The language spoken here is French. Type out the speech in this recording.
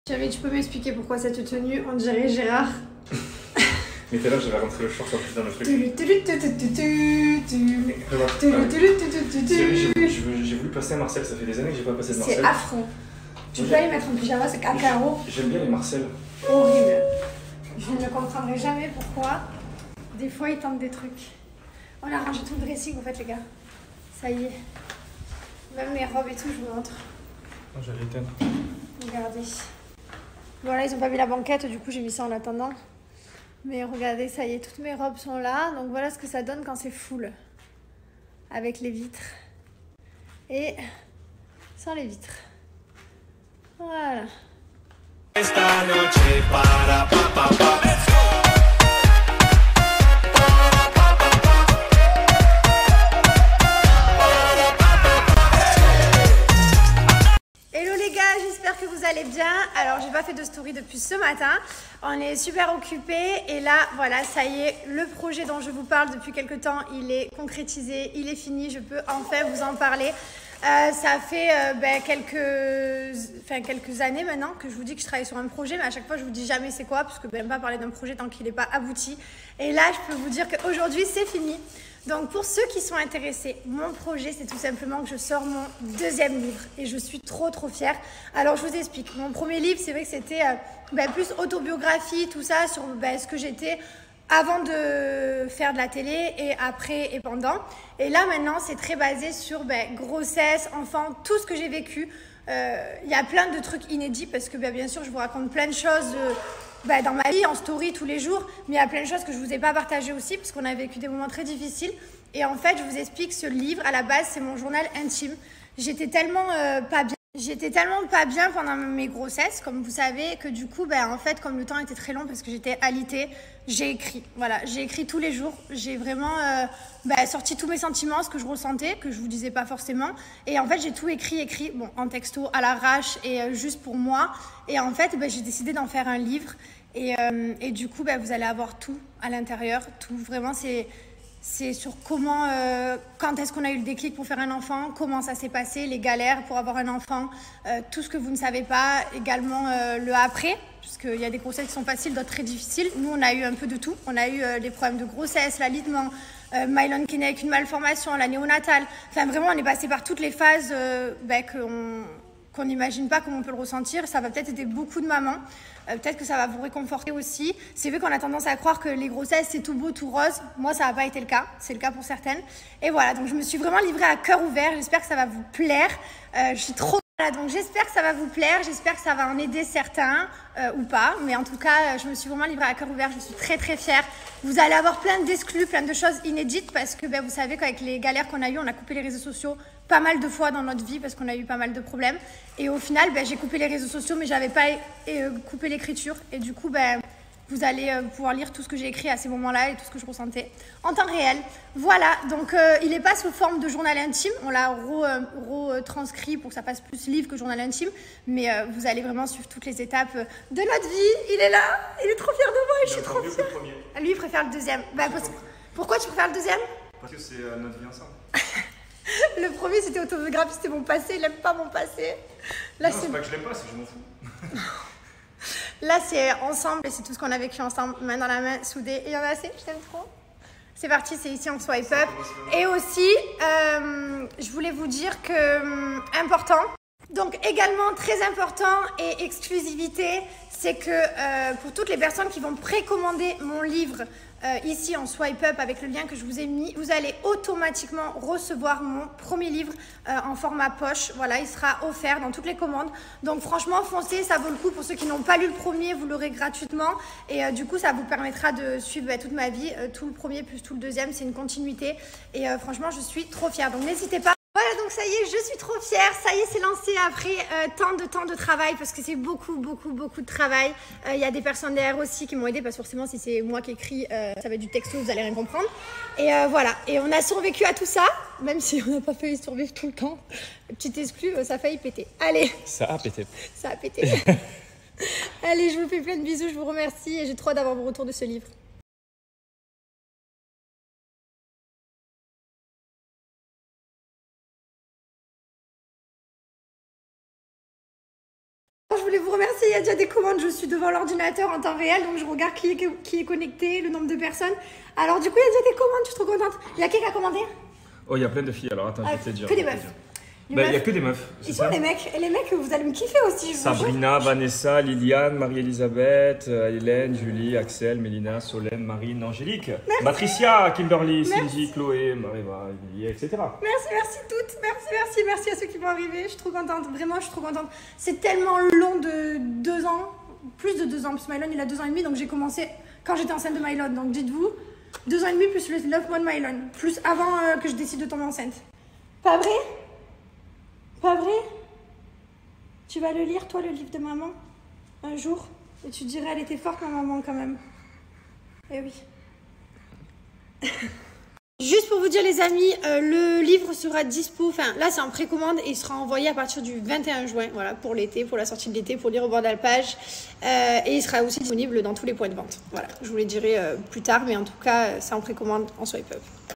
Chérie, tu peux m'expliquer pourquoi cette tenue, on dirait Gérard? Mais tout à l'heure, j'avais rentré le short en plus dans le truc. J'ai voulu passer à Marcel, ça fait des années que j'ai pas passé de Marcel. C'est affreux. Tu peux aller mettre en pyjama, c'est cacao. J'aime bien les Marcel. Horrible. Je ne comprendrai jamais pourquoi. Des fois, ils tentent des trucs. On a rangé tout le dressing en fait, les gars. Ça y est. Même mes robes et tout, je vous montre. Oh, j'allais éteindre. Regardez. Voilà, ils ont pas mis la banquette, du coup j'ai mis ça en attendant. Mais regardez, ça y est, toutes mes robes sont là. Donc voilà ce que ça donne quand c'est full. Avec les vitres. Et sans les vitres. Voilà. Hello les gars, j'espère que vous allez bien. Alors j'ai pas fait de story depuis ce matin. On est super occupés et là voilà, ça y est, le projet dont je vous parle depuis quelques temps, il est concrétisé, il est fini, je peux enfin vous en parler. Ça fait quelques années maintenant que je vous dis que je travaille sur un projet, mais à chaque fois je vous dis jamais c'est quoi, parce que je n'aime pas parler d'un projet tant qu'il n'est pas abouti. Et là je peux vous dire qu'aujourd'hui c'est fini. Donc pour ceux qui sont intéressés, mon projet c'est tout simplement que je sors mon deuxième livre et je suis trop fière. Alors je vous explique, mon premier livre c'est vrai que c'était plus autobiographie, tout ça sur ce que j'étais avant de faire de la télé et après et pendant. Et là maintenant c'est très basé sur grossesse, enfant, tout ce que j'ai vécu. Il y a plein de trucs inédits parce que bien sûr je vous raconte plein de choses dans ma vie, en story tous les jours, mais il y a plein de choses que je ne vous ai pas partagées aussi parce qu'on a vécu des moments très difficiles. Et en fait je vous explique, ce livre à la base c'est mon journal intime. J'étais tellement pas bien. J'étais tellement pas bien pendant mes grossesses, comme vous savez, que du coup, en fait, comme le temps était très long parce que j'étais alitée, j'ai écrit. Voilà, j'ai écrit tous les jours. J'ai vraiment sorti tous mes sentiments, ce que je ressentais, que je vous disais pas forcément. Et en fait, j'ai tout écrit, bon, en texto, à l'arrache et juste pour moi. Et en fait, j'ai décidé d'en faire un livre. Et du coup, vous allez avoir tout à l'intérieur. Tout, vraiment, c'est sur comment, quand est-ce qu'on a eu le déclic pour faire un enfant, comment ça s'est passé, les galères pour avoir un enfant, tout ce que vous ne savez pas, également le après, puisqu'il y a des grossesses qui sont faciles, d'autres très difficiles. Nous, on a eu un peu de tout. On a eu des problèmes de grossesse, l'alitement, Myelin Kenney avec une malformation, la néonatale. Enfin, vraiment, on est passé par toutes les phases qu'on n'imagine pas comment on peut le ressentir. Ça va peut-être aider beaucoup de mamans. Peut-être que ça va vous réconforter aussi. C'est vrai qu'on a tendance à croire que les grossesses, c'est tout beau, tout rose. Moi, ça n'a pas été le cas. C'est le cas pour certaines. Et voilà, donc je me suis vraiment livrée à cœur ouvert. J'espère que ça va vous plaire. Je suis trop... Voilà, donc j'espère que ça va vous plaire. J'espère que ça va en aider certains ou pas. Mais en tout cas, je me suis vraiment livrée à cœur ouvert. Je suis très fière. Vous allez avoir plein d'exclus, plein de choses inédites parce que vous savez qu'avec les galères qu'on a eues, on a coupé les réseaux sociaux pas mal de fois dans notre vie parce qu'on a eu pas mal de problèmes. Et au final, j'ai coupé les réseaux sociaux, mais j'avais pas coupé l'écriture. Et du coup, vous allez pouvoir lire tout ce que j'ai écrit à ces moments-là et tout ce que je ressentais en temps réel. Voilà, donc il n'est pas sous forme de journal intime. On l'a retranscrit pour que ça fasse plus livre que journal intime. Mais vous allez vraiment suivre toutes les étapes de notre vie. Il est là, il est trop fier de moi et je suis trop fière. Lui, il préfère le deuxième. Pourquoi tu préfères le deuxième? Parce que c'est notre vie ensemble. Le premier c'était autobiographie, c'était mon passé, il n'aime pas mon passé. Là, non, c'est pas que je l'aime pas, c'est que je m'en fous. Là c'est ensemble et c'est tout ce qu'on a vécu ensemble, main dans la main, soudés. Et il y en a assez, je t'aime trop. C'est parti, c'est ici en swipe up. Et aussi, je voulais vous dire que, important, donc également très important et exclusivité, c'est que pour toutes les personnes qui vont précommander mon livre ici en swipe up avec le lien que je vous ai mis, vous allez automatiquement recevoir mon premier livre en format poche. Voilà, il sera offert dans toutes les commandes. Donc franchement, foncez, ça vaut le coup. Pour ceux qui n'ont pas lu le premier, vous l'aurez gratuitement. Et du coup, ça vous permettra de suivre toute ma vie. Tout le premier plus tout le deuxième, c'est une continuité. Et franchement, je suis trop fière. Donc n'hésitez pas. Voilà, donc ça y est, je suis trop fière. Ça y est, c'est lancé après tant de travail parce que c'est beaucoup de travail. Il y a des personnes derrière aussi qui m'ont aidé parce que forcément, si c'est moi qui écris, ça va être du texto, vous allez rien comprendre. Et voilà, et on a survécu à tout ça, même si on n'a pas failli survivre tout le temps. Petite exclue, ça a failli péter. Allez. Ça a pété. Ça a pété. Allez, je vous fais plein de bisous, je vous remercie et j'ai trop hâte d'avoir vos retours de ce livre. Je voulais vous remercier y a déjà des commandes, je suis devant l'ordinateur en temps réel, donc je regarde qui est connecté, le nombre de personnes. Alors du coup, il y a déjà des commandes, je suis trop contente. Il y a qui a commandé? Oh, il y a plein de filles, alors attends, je vais te dire. Que des meufs. Bah, il y a que des meufs. Ils sont les mecs. Et les mecs, vous allez me kiffer aussi. Sabrina, Vanessa, Liliane, Marie-Elisabeth, Hélène, Julie, Axel, Mélina, Solène, Marine, Angélique, Patricia, Kimberly, Cindy, Chloé, Maréva, Emilie, etc. Merci toutes. Merci à ceux qui vont arriver. Je suis trop contente. Vraiment, je suis trop contente. C'est tellement long de 2 ans. Plus de 2 ans. Parce que Mylon, il a 2 ans et demi. Donc j'ai commencé quand j'étais enceinte de Mylon. Donc dites-vous, 2 ans et demi plus les 9 mois de Mylon. Plus avant que je décide de tomber enceinte. Pas vrai? Pas vrai? Tu vas le lire, toi, le livre de maman, un jour, et tu dirais, elle était forte, ma maman, quand même. Eh oui. Juste pour vous dire, les amis, le livre sera dispo, enfin, là, c'est en précommande, et il sera envoyé à partir du 21 juin, voilà, pour l'été, pour la sortie de l'été, pour lire au bord d'alpage. Et il sera aussi disponible dans tous les points de vente. Voilà, je vous les dirai plus tard, mais en tout cas, c'est en précommande en Swipe Up.